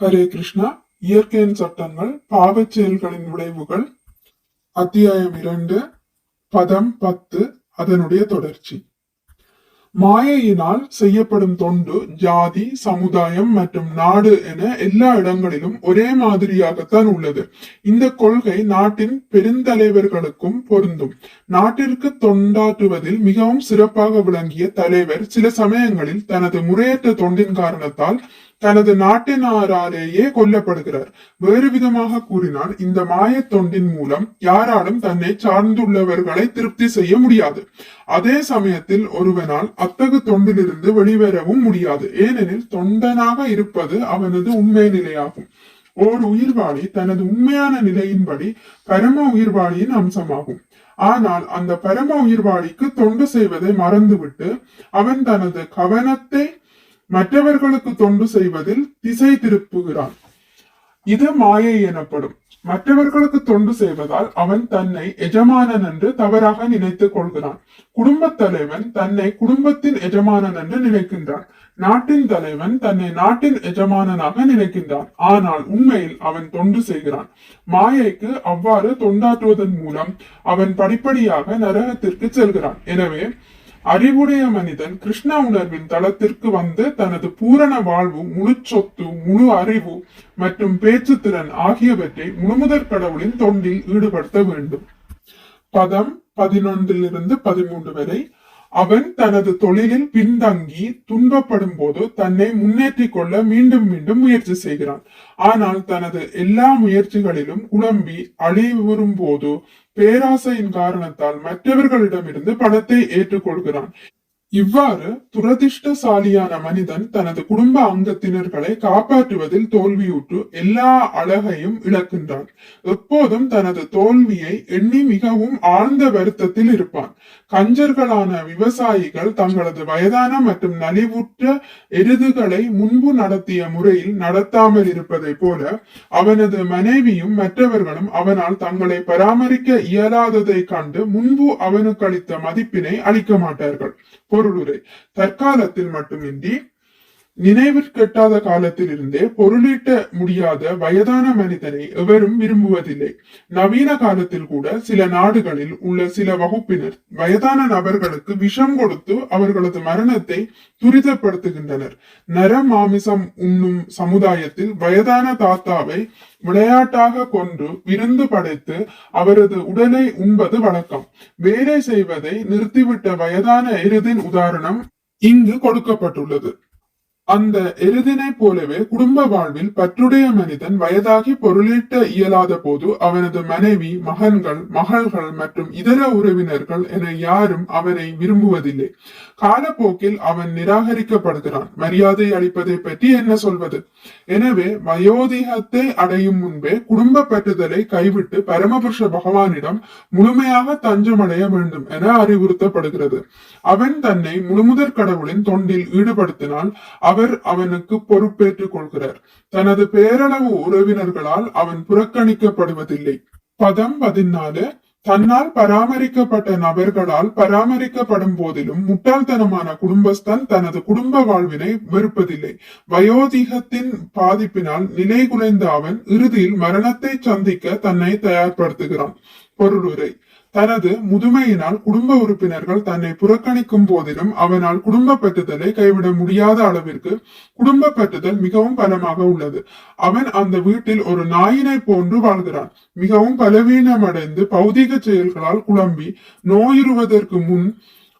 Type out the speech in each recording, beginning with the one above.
ஹரே கிருஷ்ணா. இயற்கையின் சட்டங்கள், பாவச் செயல்களின் விளைவுகள், அத்தியாயம் 2, பதம் 10, அதனுடைய தொடர்ச்சி. மாயையினால் செய்யப்படும் தொண்டு ஜாதி, சமுதாயம் மற்றும் நாடு என எல்லா இடங்களிலும் ஒரே மாதிரியாகத்தான் உள்ளது. இந்த கொள்கை நாட்டின் பெருந்தலைவர்களுக்கும் பொருந்தும். நாட்டிற்கு தொண்டாற்றுவதில் மிகவும் சிறப்பாக விளங்கிய தலைவர் சில சமயங்களில் தனது முறையற்ற தொண்டின் காரணத்தால் தனது நாட்டினாராலேயே கொல்லப்படுகிறார். வேறு விதமாக கூறினால், இந்த மாய தொண்டின் மூலம் யாராலும் தன்னை சார்ந்துள்ளவர்களை திருப்தி செய்ய முடியாது. அதே சமயத்தில் ஒருவனால் அத்தகு தொண்டிலிருந்து வெளிவரவும் முடியாது. ஏனெனில் தொண்டனாக இருப்பது அவனது உண்மை நிலையாகும். ஓர் உயிர்வாளி தனது உண்மையான நிலையின்படி பரம உயிர்வாளியின் அம்சமாகும். ஆனால் அந்த பரம உயிர்வாளிக்கு தொண்டு செய்வதை மறந்துவிட்டு அவன் தனது கவனத்தை மற்றவர்களுக்கு தொண்டு செய்வதில் திசை திருப்புகிறான். இது மாயை எனப்படும். மற்றவர்களுக்கு தொண்டு செய்வதால் அவன் தன்னை எஜமானன் என்று தவறாக நினைத்துக் கொள்கிறான். குடும்பத் தலைவன் தன்னை குடும்பத்தின் எஜமானன் என்று நினைக்கின்றான். நாட்டின் தலைவன் தன்னை நாட்டின் எஜமானனாக நினைக்கின்றான். ஆனால் உண்மையில் அவன் தொண்டு செய்கிறான். மாயைக்கு அவ்வாறு தொண்டாற்றுவதன் மூலம் அவன் படிப்படியாக நரகத்திற்கு செல்கிறான். எனவே அறிவுடைய மனிதன் கிருஷ்ண உணர்வின் தளத்திற்கு வந்து தனது பூரண வாழ்வு, முழு சொத்து, முழு அறிவு மற்றும் பேச்சு திறன் ஆகியவற்றை முழுமுதற் கடவுளின் தொண்டில் ஈடுபடுத்த வேண்டும். பதம் 11-13 வரை. அவன் தனது தொழிலில் பின்தங்கி துன்பப்படும் போது தன்னை முன்னேற்றிக் கொள்ள மீண்டும் மீண்டும் முயற்சி செய்கிறான். ஆனால் தனது எல்லா முயற்சிகளிலும் குழம்பி அழிவுறும் போது பேராசையின் காரணத்தால் மற்றவர்களிடமிருந்து பணத்தை ஏற்றுக்கொள்கிறான். இவ்வாறு துரதிர்ஷ்டசாலியான மனிதன் தனது குடும்ப அங்கத்தினர்களை காப்பாற்றுவதில் தோல்வியுற்று எல்லா அழகையும் இழக்கின்றான். எப்போதும் தனது தோல்வியை எண்ணி மிகவும் ஆழ்ந்த வருத்தத்தில் இருப்பான். கஞ்சர்களான விவசாயிகள் தங்களது வயதான மற்றும் நலிவுற்ற எருதுகளை முன்பு நடத்திய முறையில் நடத்தாமல் இருப்பதை போல அவனது மனைவியும் மற்றவர்களும் அவனால் தங்களை பராமரிக்க இயலாததை கண்டு முன்பு அவனுக்கு அளித்த மதிப்பினை அளிக்க மாட்டார்கள். பொருளுரை. தற்காலத்தில் மட்டுமின்றி நினைவிற்கெட்டாத காலத்தில் இருந்தே பொருளீட்ட முடியாத வயதான மனிதனை எவரும் விரும்புவதில்லை. நவீன காலத்தில் கூட சில நாடுகளில் உள்ள சில வகுப்பினர் வயதான நபர்களுக்கு விஷம் கொடுத்து அவர்களது மரணத்தை துரிதப்படுத்துகின்றனர். நர மாமிசம் உண்ணும் சமுதாயத்தில் வயதான தாத்தாவை விளையாட்டாக கொன்று விருந்து படைத்து அவரது உடலை உண்பது வழக்கம். வேலை செய்வதை நிறுத்திவிட்ட வயதான எருதின் உதாரணம் இங்கு கொடுக்கப்பட்டுள்ளது. அந்த எருதினை போலவே குடும்ப வாழ்வில் பற்றுடைய மனிதன் வயதாகி பொருளீட்ட இயலாத போது அவனது மனைவி, மகன்கள், மகள்கள் மற்றும் இதர உறவினர்கள் என யாரும் அவனை விரும்புவதில்லை. காலப்போக்கில் அவன் நிராகரிக்கப்படுகிறான். மரியாதை அளிப்பதை பற்றி என்ன சொல்வது? எனவே வயோதிகத்தை அடையும் முன்பே குடும்ப பற்றுதலை கைவிட்டு பரமபுருஷ பகவானிடம் முழுமையாக தஞ்சமடைய வேண்டும் என அறிவுறுத்தப்படுகிறது. அவன் தன்னை முழுமுதற் கடவுளின் தொண்டில் ஈடுபடுத்தினால் அவர் அவனுக்கு பொறுப்பேற்றுக் கொள்கிறார். தனது பேரளவு உறவினர்களால் அவன் புறக்கணிக்கப்படுவதில்லை. பதம் 14. தன்னால் பராமரிக்கப்பட்ட நபர்களால் பராமரிக்கப்படும் போதிலும் முட்டாள்தனமான குடும்பஸ்தன் தனது குடும்ப வாழ்வினை வெறுப்பதில்லை. வயோதிகத்தின் பாதிப்பினால் நிலை குலைந்த அவன் இறுதியில் மரணத்தை சந்திக்க தன்னை தயார்படுத்துகிறான். பொருளுரை. தனது முதுமையினால் குடும்ப உறுப்பினர்கள் தன்னை புறக்கணிக்கும் போதிலும் அவனால் குடும்ப பற்றுதலை கைவிட முடியாத அளவிற்கு குடும்ப பற்றுதல் மிகவும் பலமாக உள்ளது. அவன் அந்த வீட்டில் ஒரு நாயினை போன்று வாழ்கிறான். மிகவும் பலவீனமடைந்து பௌதிக செயல்களால் குழம்பி நோயுறுவதற்கு முன்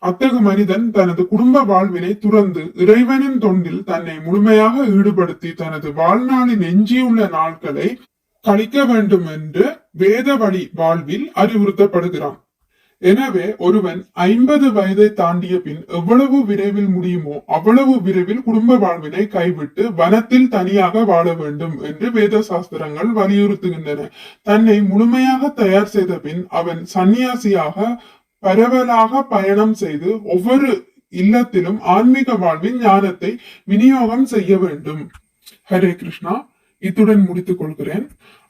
அத்தகு மனிதன் தனது குடும்ப வாழ்வினை துறந்து இறைவனின் தொண்டில் தன்னை முழுமையாக ஈடுபடுத்தி தனது வாழ்நாளின் எஞ்சியுள்ள நாட்களை கழிக்க வேண்டும் என்று வேத வழி வாழ்வில் அறிவுறுத்தப்படுகிறான். எனவே ஒருவன் 50 வயதை தாண்டிய பின் எவ்வளவு விரைவில் முடியுமோ அவ்வளவு விரைவில் குடும்ப வாழ்வினை கைவிட்டு வனத்தில் தனியாக வாழ வேண்டும் என்று வேத சாஸ்திரங்கள் வலியுறுத்துகின்றன. தன்னை முழுமையாக தயார் செய்த பின் அவன் சன்னியாசியாக பரவலாக பயணம் செய்து ஒவ்வொரு இல்லத்திலும் ஆன்மீக வாழ்வின் ஞானத்தை விநியோகம் செய்ய வேண்டும். ஹரே கிருஷ்ணா. இத்துடன் முடித்துக் கொள்கிறேன்.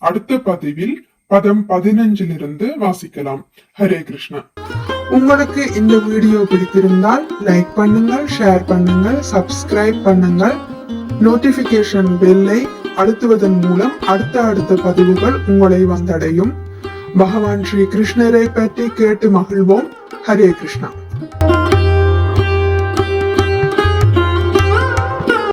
அடுத்த பதிவில் பதம் 15 வாசிக்கலாம். ஹரே கிருஷ்ணா. உங்களுக்கு இந்த வீடியோ பிடித்திருந்தால் லைக் பண்ணுங்கள், ஷேர் பண்ணுங்கள், சப்ஸ்கிரைப் பண்ணுங்கள், நோட்டிபிகேஷன் பெல்லை அழுத்துவதன் மூலம் அடுத்த பதிவுகள் உங்களை வந்தடையும். பகவான் ஸ்ரீ கிருஷ்ணரை பற்றி கேட்டு மகிழ்வோம். ஹரே கிருஷ்ணா.